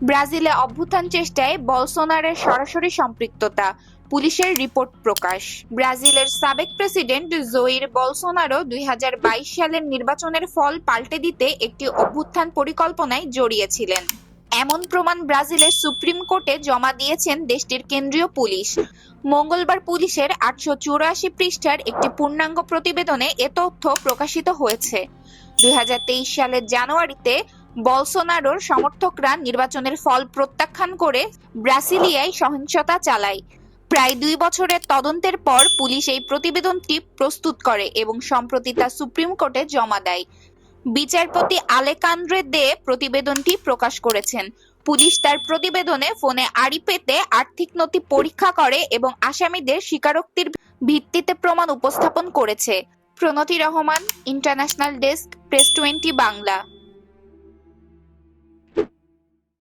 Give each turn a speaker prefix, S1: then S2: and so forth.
S1: ব্রাজিলে অভ্যুত্থান চেষ্টায় বলসোনারোর সরাসরি সম্পৃক্ততা, পুলিশের রিপোর্ট প্রকাশ। ব্রাজিলের সাবেক প্রেসিডেন্ট জোইর বলসোনারো ২০২২ সালের নির্বাচনের ফল পাল্টে দিতে একটি অভ্যুত্থান পরিকল্পনায় জড়িয়েছিলেন। এমন প্রমাণ ব্রাজিলের সুপ্রিম কোর্টে জমা দিয়েছেন দেশটির কেন্দ্রীয় পুলিশ। মঙ্গলবার পুলিশের ৮৮৪ পৃষ্ঠার একটি পূর্ণাঙ্গ প্রতিবেদনে এ তথ্য প্রকাশিত হয়েছে। ২০২৩ সালের জানুয়ারিতে বলসোনারোর সমর্থকরা নির্বাচনের ফল প্রত্যাখ্যান করে ব্রাসিলিয়ায় সহিংসতা চালায়। প্রায় ২ বছরের তদন্তের পর পুলিশ এই প্রতিবেদনটি প্রস্তুত করে এবং সম্প্রতি তা সুপ্রিম কোর্টে জমা দেয়। বিচারপতি আলেকান্দ্রে দে প্রতিবেদনটি প্রকাশ করেছেন। পুলিশ তার প্রতিবেদনে ফোনে আড়ি পেতে আর্থিক নথি পরীক্ষা করে এবং আসামিদের স্বীকারোক্তির ভিত্তিতে প্রমাণ উপস্থাপন করেছে। Pranati Rahman, international desk, press 20 Bangla.